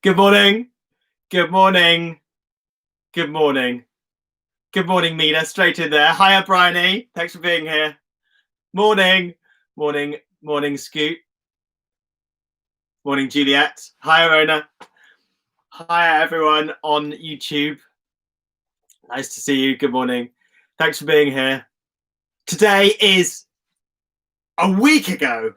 Good morning. Good morning. Good morning. Good morning, Mina. Straight in there. Hiya, Bryony. Thanks for being here. Morning. Morning. Morning, Scoot. Morning, Juliet. Hiya, Rona. Hiya, everyone on YouTube. Nice to see you. Good morning. Thanks for being here. Today is a week ago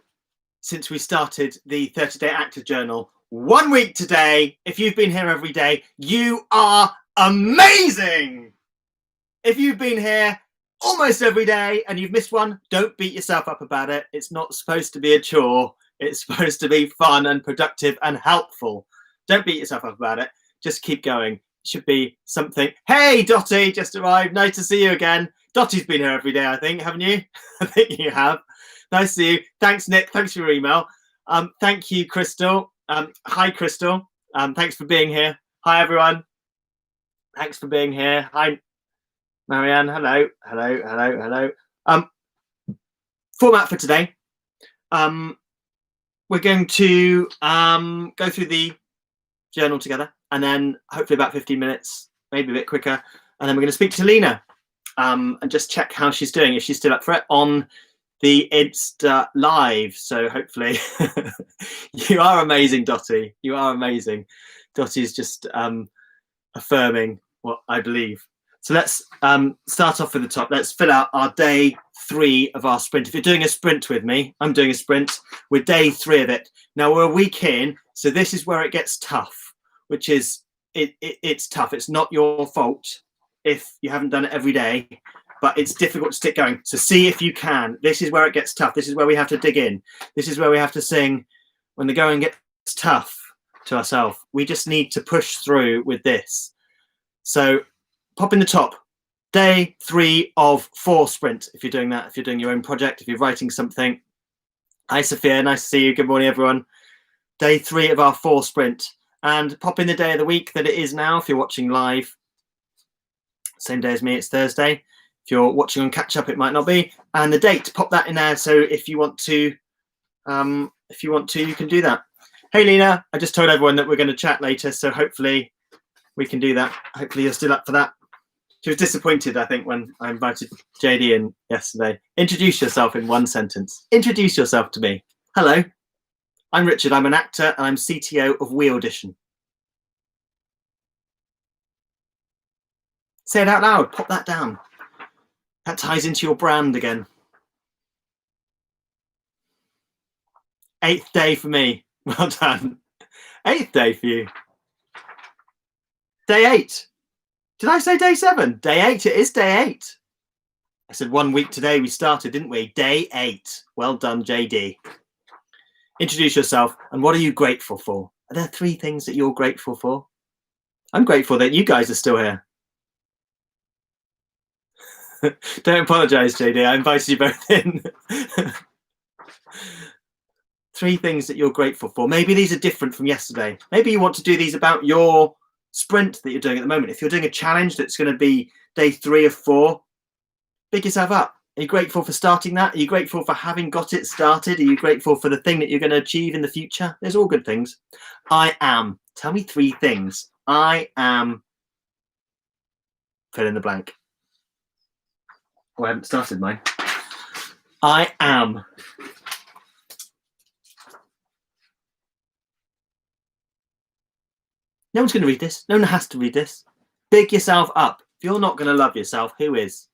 since we started the 30-Day Actor Journal. 1 week today. If you've been here every day, you are amazing. If you've been here almost every day and you've missed one, don't beat yourself up about it. It's not supposed to be a chore. It's supposed to be fun and productive and helpful. Don't beat yourself up about it. Just keep going. It should be something. Hey, Dottie, just arrived. Nice to see you again. Dottie's been here every day, I think, haven't you? I think you have. Nice to see you. Thanks, Nick. Thanks for your email. Thank you, Crystal. Hi, Crystal. Thanks for being here. Hi, everyone. Thanks for being here. Hi, Marianne. Hello. Hello. Hello. Hello. Format for today. We're going to go through the journal together, and then hopefully about 15 minutes, maybe a bit quicker, and then we're going to speak to Lena and just check how she's doing, if she's still up for it, on the Insta Live. So hopefully you are amazing, Dottie. You are amazing. Dottie's just affirming what I believe. So let's start off with the top. Let's fill out our day 3 of our sprint. If you're doing a sprint with me, I'm doing a sprint. We're day 3 of it. Now we're a week in, so this is where it gets tough, which is it's tough. It's not your fault if you haven't done it every day, but it's difficult to stick going. So see if you can. This is where it gets tough. This is where we have to dig in. This is where we have to sing when the going gets tough to ourselves. We just need to push through with this. So pop in the top, day 3 of 4 sprint. If you're doing that, if you're doing your own project, if you're writing something. Hi, Sophia. Nice to see you. Good morning, everyone. Day 3 of our 4 sprint. And pop in the day of the week that it is now if you're watching live. Same day as me, it's Thursday. If you're watching on catch up, it might not be. And the date, pop that in there. So if you want to, you can do that. Hey, Lena, I just told everyone that we're going to chat later. So hopefully we can do that. Hopefully you're still up for that. She was disappointed, I think, when I invited JD in yesterday. Introduce yourself in 1 sentence. Introduce yourself to me. Hello, I'm Richard. I'm an actor and I'm CTO of We Audition. Say it out loud. Pop that down. That ties into your brand again. 8th day for me. Well done. 8th day for you. Day 8. Did I say day 7? Day 8. It is day 8. I said 1 week today we started, didn't we? Day 8. Well done, JD. Introduce yourself and what are you grateful for? Are there 3 things that you're grateful for? I'm grateful that you guys are still here. Don't apologize, JD. I invited you both in. 3 things that you're grateful for. Maybe these are different from yesterday. Maybe you want to do these about your sprint that you're doing at the moment. If you're doing a challenge that's going to be day 3 of 4, pick yourself up. Are you grateful for starting that? Are you grateful for having got it started? Are you grateful for the thing that you're going to achieve in the future? There's all good things. I am. Tell me 3 things. I am. Fill in the blank. Oh, I haven't started mine. I am. No one's going to read this. No one has to read this. Big yourself up. If you're not going to love yourself, who is?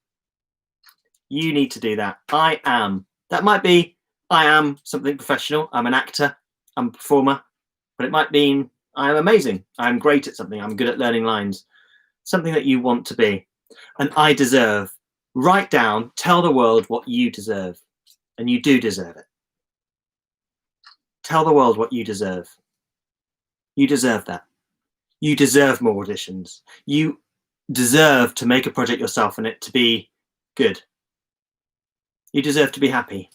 You need to do that. I am. That might be I am something professional. I'm an actor. I'm a performer. But it might mean I am amazing. I'm great at something. I'm good at learning lines. Something that you want to be. And I deserve. Write down, tell the world what you deserve. And you do deserve it. Tell the world what you deserve. You deserve that. You deserve more auditions. You deserve to make a project yourself and it to be good. You deserve to be happy.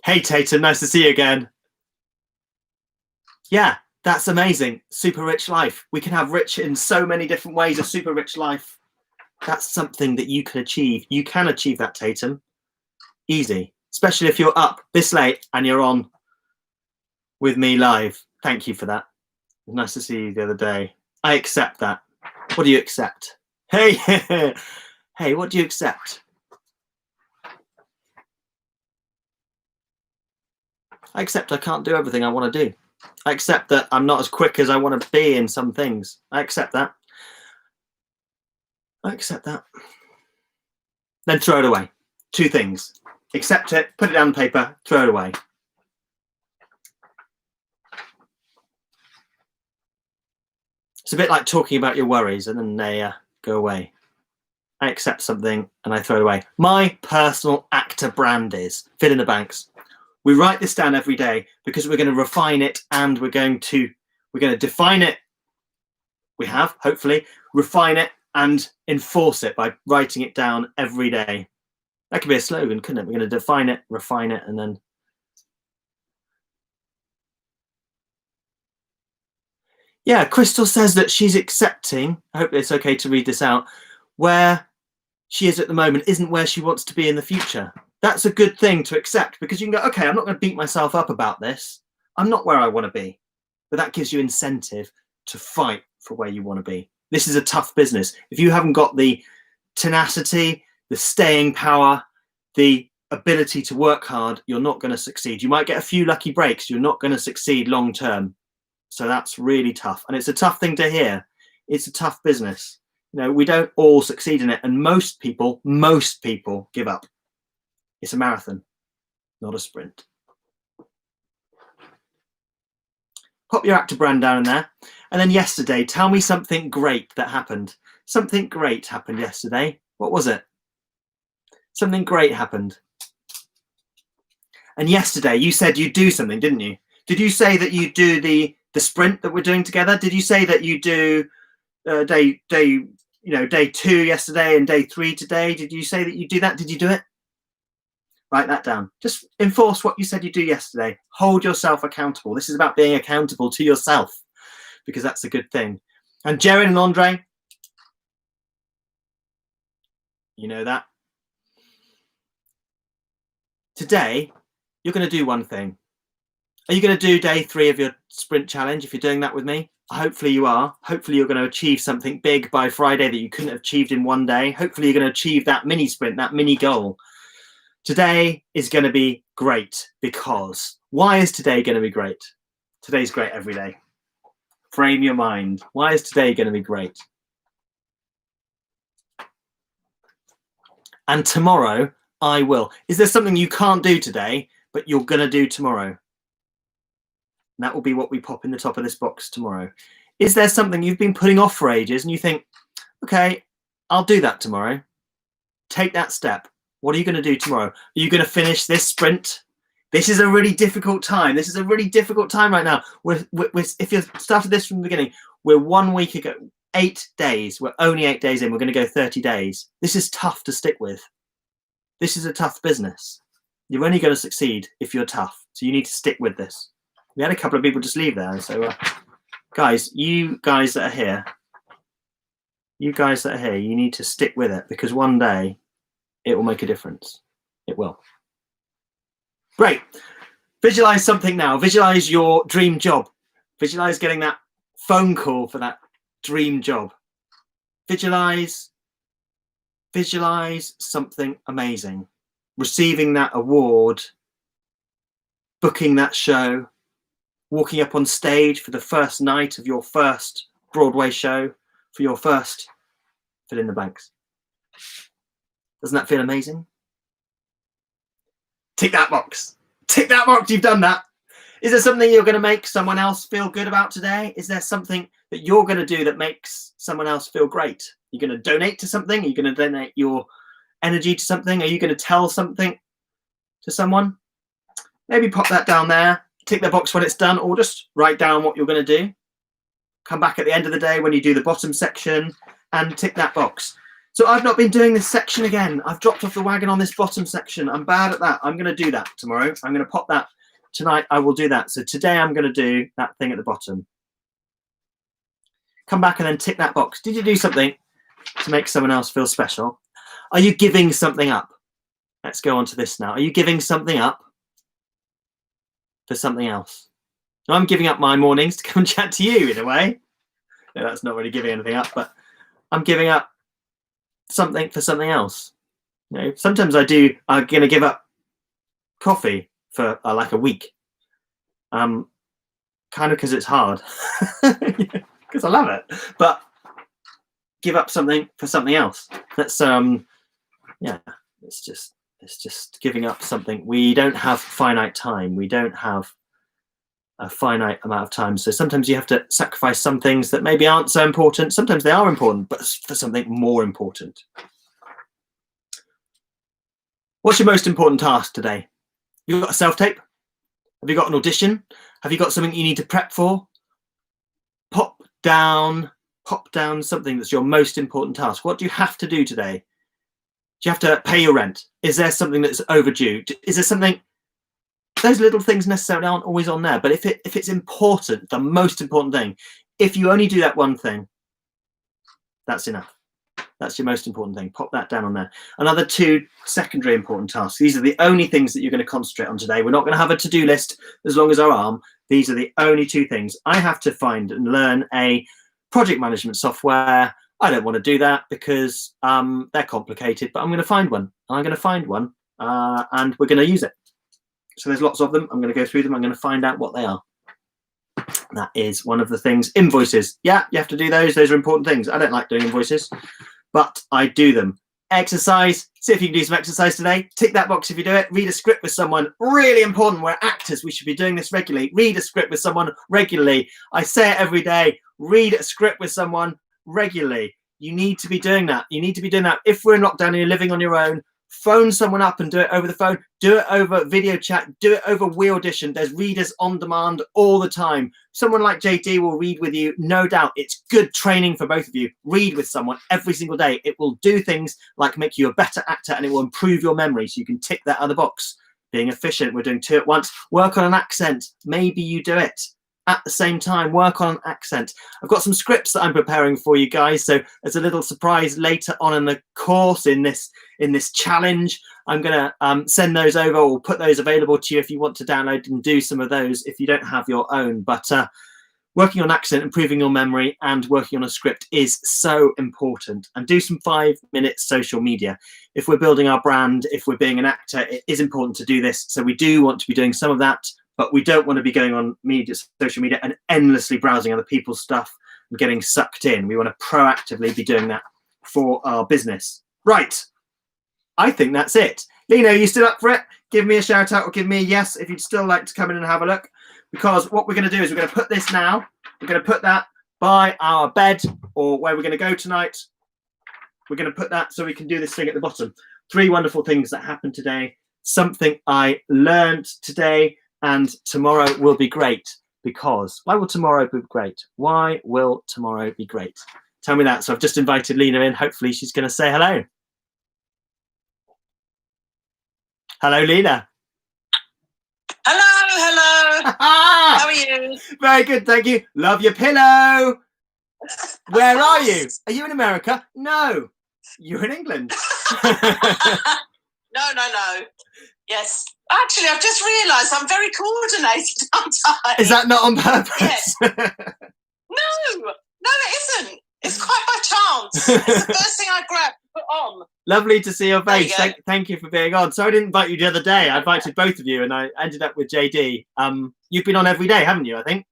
Hey, Tatum, nice to see you again. Yeah, that's amazing. Super rich life. We can have rich in so many different ways, a super rich life. That's something that you can achieve. You can achieve that, Tatum. Easy. Especially if you're up this late and you're on with me live. Thank you for that. It was nice to see you the other day. I accept that. What do you accept? Hey, hey, what do you accept? I accept I can't do everything I want to do. I accept that I'm not as quick as I want to be in some things. I accept that. I accept that. Then throw it away. 2 things. Accept it, put it down on paper, throw it away. It's a bit like talking about your worries and then they go away. I accept something and I throw it away. My personal actor brand is fill in the blanks. We write this down every day because we're going to refine it and we're going to define it. We have, hopefully, refine it and enforce it by writing it down every day. That could be a slogan, couldn't it? We're going to define it, refine it, and then. Yeah, Crystal says that she's accepting, I hope it's okay to read this out, where she is at the moment isn't where she wants to be in the future. That's a good thing to accept because you can go, okay, I'm not going to beat myself up about this. I'm not where I want to be. But that gives you incentive to fight for where you want to be. This is a tough business. If you haven't got the tenacity, the staying power, the ability to work hard, you're not going to succeed. You might get a few lucky breaks. You're not going to succeed long term. So that's really tough. And it's a tough thing to hear. It's a tough business. You know, we don't all succeed in it. And most people give up. It's a marathon, not a sprint. Pop your actor brand down in there. And then yesterday, tell me something great that happened. Something great happened yesterday. What was it? Something great happened. And yesterday you said you'd do something, didn't you? Did you say that you do the sprint that we're doing together? Did you say that you do day 2 yesterday and day 3 today? Did you say that you do that? Did you do it? Write that down. Just enforce what you said you do yesterday. Hold yourself accountable. This is about being accountable to yourself because that's a good thing. And Jared and Andre, you know that. Today, you're going to do one thing. Are you going to do day 3 of your sprint challenge if you're doing that with me? Hopefully you are. Hopefully you're going to achieve something big by Friday that you couldn't have achieved in one day. Hopefully you're going to achieve that mini sprint, that mini goal. Today is going to be great because why is today going to be great? Today's great every day. Frame your mind. Why is today going to be great? And tomorrow I will. Is there something you can't do today, but you're going to do tomorrow? And that will be what we pop in the top of this box tomorrow. Is there something you've been putting off for ages and you think, okay, I'll do that tomorrow? Take that step. What are you going to do tomorrow? Are you going to finish this sprint? This is a really difficult time. This is a really difficult time right now. If you started this from the beginning, we're 1 week ago, 8 days. We're only 8 days in. We're going to go 30 days. This is tough to stick with. This is a tough business. You're only going to succeed if you're tough. So you need to stick with this. We had a couple of people just leave there. So, guys, you guys that are here, you need to stick with it because one day it will make a difference. It will. Great. Visualize something now. Visualize your dream job. Visualize getting that phone call for that dream job. Visualize something amazing. Receiving that award, booking that show, walking up on stage for the first night of your first Broadway show, for your first fill in the blanks. Doesn't that feel amazing? Tick that box. Tick that box. You've done that. Is there something you're going to make someone else feel good about today? Is there something that you're going to do that makes someone else feel great? You're going to donate to something? Are you going to donate your energy to something? Are you going to tell something to someone? Maybe pop that down there. Tick the box when it's done, or just write down what you're going to do. Come back at the end of the day when you do the bottom section and tick that box. So I've not been doing this section again. I've dropped off the wagon on this bottom section. I'm bad at that. I'm going to do that tomorrow. I'm going to pop that tonight. I will do that. So today I'm going to do that thing at the bottom. Come back and then tick that box. Did you do something to make someone else feel special? Are you giving something up? Let's go on to this now. Are you giving something up for something else? And I'm giving up my mornings to come and chat to you in a way. No, that's not really giving anything up, but I'm giving up something for something else. You know, sometimes I'm going to give up coffee for like a week. Kind of because it's hard, because I love it, but give up something for something else. That's yeah, it's just giving up something. We don't have finite time. We don't have a finite amount of time. So sometimes you have to sacrifice some things that maybe aren't so important. Sometimes they are important, but for something more important. What's your most important task today? You've got a self-tape? Have you got an audition? Have you got something you need to prep for? Pop down something that's your most important task. What do you have to do today? Do you have to pay your rent? Is there something that's overdue? Is there something? Those little things necessarily aren't always on there, but if it's important, the most important thing, if you only do that one thing, that's enough. That's your most important thing. Pop that down on there. Another 2 secondary important tasks. These are the only things that you're going to concentrate on today. We're not going to have a to-do list as long as our arm. These are the only 2 things. I have to find and learn a project management software. I don't want to do that because they're complicated, but I'm going to find one. I'm going to find one and we're going to use it. So there's lots of them. I'm going to go through them. I'm going to find out what they are. That is one of the things. Invoices. Yeah, you have to do those. Those are important things. I don't like doing invoices, but I do them. Exercise. See if you can do some exercise today. Tick that box if you do it. Read a script with someone. Really important. We're actors. We should be doing this regularly. Read a script with someone regularly. I say it every day. Read a script with someone regularly. You need to be doing that. You need to be doing that. If we're in lockdown and you're living on your own, phone someone up and do it over the phone. Do it over video chat. Do it over We Audition. There's readers on demand all the time. Someone like JD will read with you, no doubt. It's good training for both of you. Read with someone every single day. It will do things like make you a better actor, and it will improve your memory so you can tick that other box. Being efficient. We're doing 2 at once. Work on an accent. Maybe you do it at the same time. Work on an accent. I've got some scripts that I'm preparing for you guys, so as a little surprise later on in the course, in this challenge, I'm gonna send those over, or put those available to you if you want to download and do some of those if you don't have your own. But working on accent, improving your memory, and working on a script is so important. And do some 5-minute social media. If we're building our brand, if we're being an actor, it is important to do this. So we do want to be doing some of that, but we don't want to be going on social media and endlessly browsing other people's stuff and getting sucked in. We want to proactively be doing that for our business. Right. I think that's it. Lena, are you still up for it? Give me a shout out or give me a yes if you'd still like to come in and have a look. Because what we're going to do is we're going to put this now. We're going to put that by our bed or where we're going to go tonight. We're going to put that so we can do this thing at the bottom. 3 wonderful things that happened today. Something I learned today. And tomorrow will be great. Because why will tomorrow be great? Why will tomorrow be great? Tell me that. So I've just invited Lena in. Hopefully she's going to say hello. Hello, Lena. Hello. How are you? Very good, thank you. Love your pillow. Where are you? Are you in America? No, you're in England. No. Yes. Actually, I've just realised I'm very coordinated, aren't I? Is that not on purpose? Yes. No, it isn't. It's quite by chance. It's the first thing I grabbed to put on. Lovely to see your face. Thank you for being on. So I didn't invite you the other day. I invited both of you, and I ended up with JD. You've been on every day, haven't you? I think.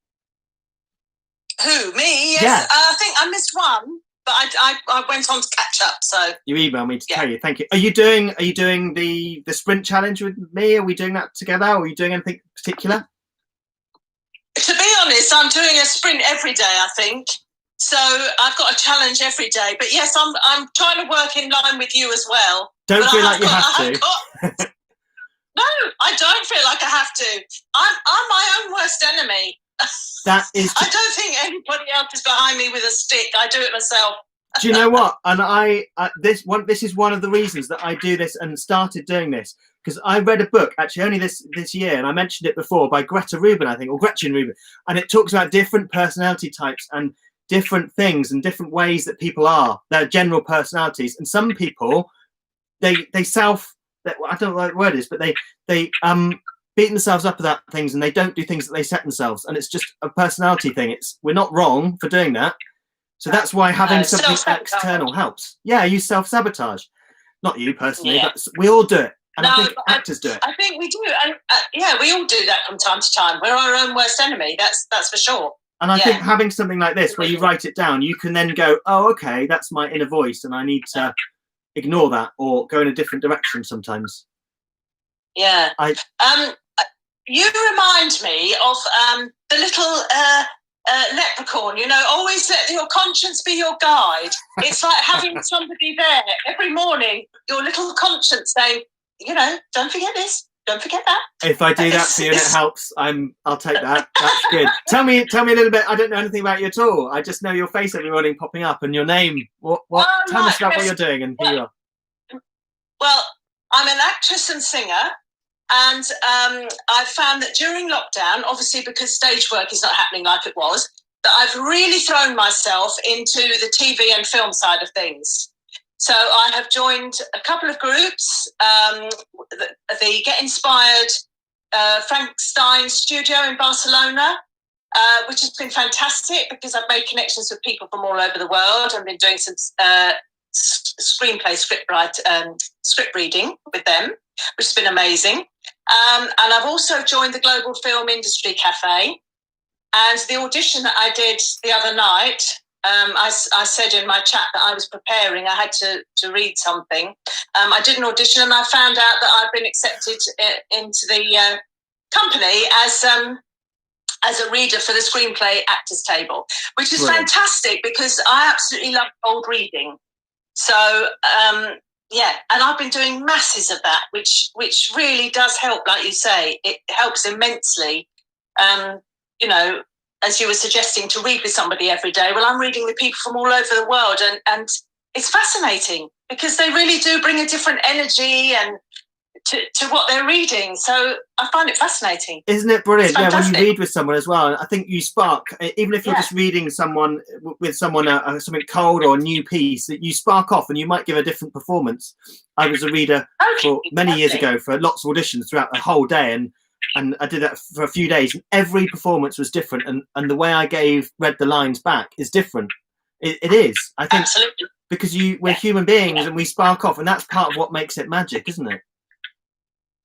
Who? Me? Yes. Yeah. I think I missed one, but I went on to catch up. So you emailed me to tell you. Thank you. Are you doing the sprint challenge with me? Are we doing that together? Or are you doing anything particular? To be honest, I'm doing a sprint every day, I think. So I've got a challenge every day. But yes, I'm trying to work in line with you as well. Don't feel like you have to. No, I don't feel like I have to. I'm my own worst enemy. That is. I don't think anybody else is behind me with a stick. I do it myself. Do you know what? And this is one of the reasons that I do this and started doing this, because I read a book actually only this year, and I mentioned it before, by Greta Rubin, I think, or Gretchen Rubin, and it talks about different personality types and different things and different ways that people are, their general personalities. And some people, I don't know what the word is, but they beating themselves up about things, and they don't do things that they set themselves, and it's just a personality thing. We're not wrong for doing that. So that's why having something external helps. Yeah, you self-sabotage. Not you personally, but we all do it. And I think actors do it. I think we do. And we all do that from time to time. We're our own worst enemy. That's for sure. And I think having something like this where you write it down, you can then go, oh, okay, that's my inner voice, and I need to ignore that or go in a different direction sometimes. Yeah. You remind me of the little leprechaun, always let your conscience be your guide. It's like having somebody there every morning, your little conscience saying, don't forget this, don't forget that. If I do that for you and it helps, I'll take that. That's good. Tell me a little bit. I don't know anything about you at all. I just know your face every morning popping up and your name. What? Tell us about what you're doing and who you are. Well, I'm an actress and singer. And I found that during lockdown, obviously because stage work is not happening like it was, that I've really thrown myself into the TV and film side of things. So I have joined a couple of groups, the Get Inspired Frank Stein studio in Barcelona, which has been fantastic because I've made connections with people from all over the world. I've been doing some screenplay script reading with them, which has been amazing. And I've also joined the Global Film Industry Cafe. And the audition that I did the other night, I said in my chat that I was preparing. I had to read something. I did an audition and I found out that I've been accepted into the company as a reader for the screenplay actors table, which is fantastic because I absolutely love cold reading. So, and I've been doing masses of that, which really does help. Like you say, it helps immensely. As you were suggesting, to read with somebody every day. Well, I'm reading with people from all over the world, and it's fascinating because they really do bring a different energy and to what they're reading. So I find it fascinating. Isn't it brilliant? Yeah, when you read with someone as well, I think you spark, even if you're just reading something cold or a new piece, that you spark off and you might give a different performance. I was a reader for many years ago for lots of auditions throughout the whole day, and I did that for a few days. Every performance was different, and the way I read the lines back is different. It is, I think, absolutely, because we're human beings and we spark off, and that's part of what makes it magic, isn't it?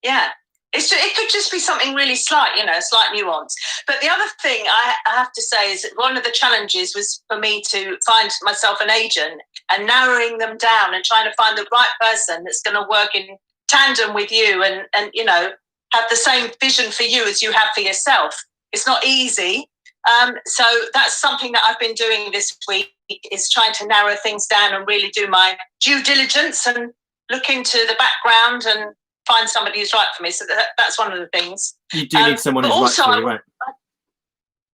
Yeah, it could just be something really slight, slight nuance. But the other thing I have to say is that one of the challenges was for me to find myself an agent and narrowing them down and trying to find the right person that's going to work in tandem with you and have the same vision for you as you have for yourself. It's not easy. So that's something that I've been doing this week, is trying to narrow things down and really do my due diligence and look into the background and find somebody who's right for me. So that's one of the things. You do need someone who's right for you, right?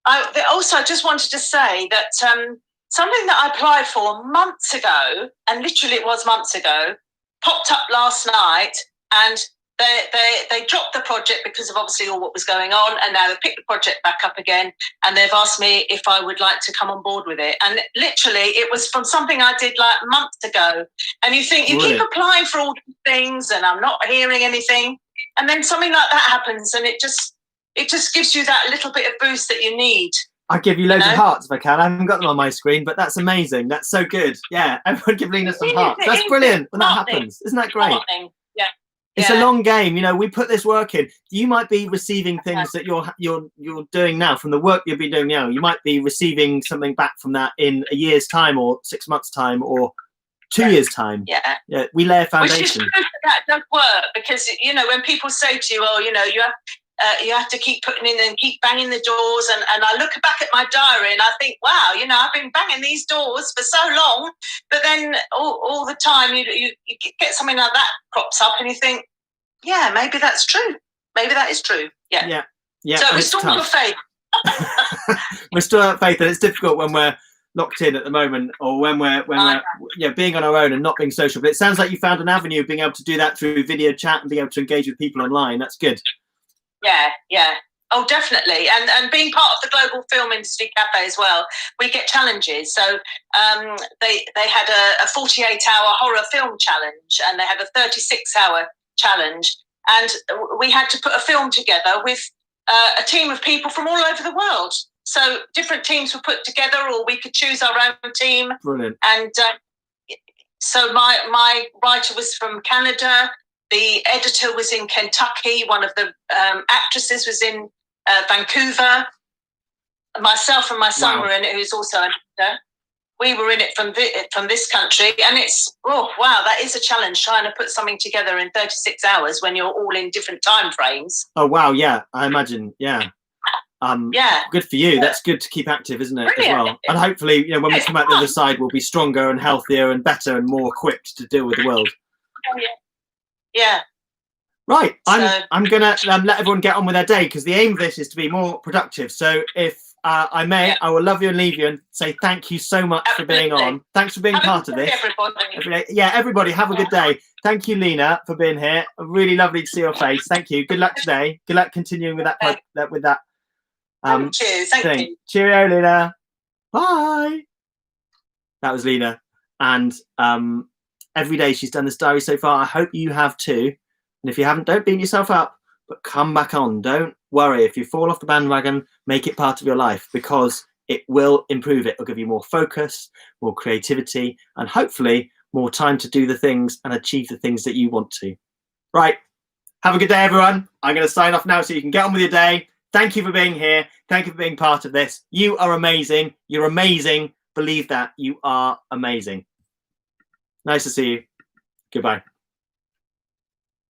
I just wanted to say that something that I applied for months ago, and literally it was months ago, popped up last night, and they dropped the project because of obviously all what was going on, and now they picked the project back up again, and they've asked me if I would like to come on board with it. And literally it was from something I did like months ago, and you think you keep applying for all these things and I'm not hearing anything, and then something like that happens, and it just gives you that little bit of boost that you need. I'll give you loads of hearts if I can. I haven't got them on my screen, but that's amazing. That's so good. Yeah, everyone give Lena some hearts. That's brilliant when that happens. Isn't that great? Yeah. It's a long game, we put this work in. You might be receiving things that you're doing now from the work you'll be doing now. You might be receiving something back from that in a year's time or 6 months' time or 2 years' time. Yeah. We lay a foundation. Which is proof that does work, because, when people say to you, oh, you have to keep putting in and keep banging the doors. And I look back at my diary and I think, wow, I've been banging these doors for so long. But then all the time you get something like that crops up and you think, yeah, maybe that's true. Maybe that is true. Yeah. So restore your faith. Restore that faith. And it's difficult when we're locked in at the moment, or when we're being on our own and not being social. But it sounds like you found an avenue of being able to do that through video chat and being able to engage with people online. That's good. Yeah. Oh, definitely. And being part of the Global Film Industry Cafe as well, we get challenges. So they had a 48-hour horror film challenge, and they had a 36-hour challenge. and we had to put a film together with a team of people from all over the world. So different teams were put together, or we could choose our own team. Brilliant. And so my writer was from Canada. The editor was in Kentucky. One of the actresses was in Vancouver. Myself and my son were in it, who's also an actor. We were in it from this country, and it's that is a challenge, trying to put something together in 36 hours when you're all in different time frames. Oh wow, yeah, I imagine, yeah. Good for you. That's good to keep active, isn't it? Brilliant. As well, and hopefully, when we come out the other side, we'll be stronger and healthier and better and more equipped to deal with the world. Yeah. Right, I'm gonna let everyone get on with their day, because the aim of this is to be more productive. So if I may, I will love you and leave you and say thank you so much for being on. Thanks for being part of this. Everybody, have a good day. Thank you, Lena, for being here. Really lovely to see your face. Thank you. Good luck today. Good luck continuing with that. Thank you. Cheerio, Lena. Bye. That was Lena, and every day she's done this diary so far. I hope you have too. And if you haven't, don't beat yourself up, but come back on. Don't worry if you fall off the bandwagon. Make it part of your life, because it will improve it. It'll give you more focus, more creativity, and hopefully more time to do the things and achieve the things that you want to. Right. Have a good day, everyone. I'm going to sign off now so you can get on with your day. Thank you for being here. Thank you for being part of this. You are amazing. You're amazing. Believe that. You are amazing. Nice to see you. Goodbye.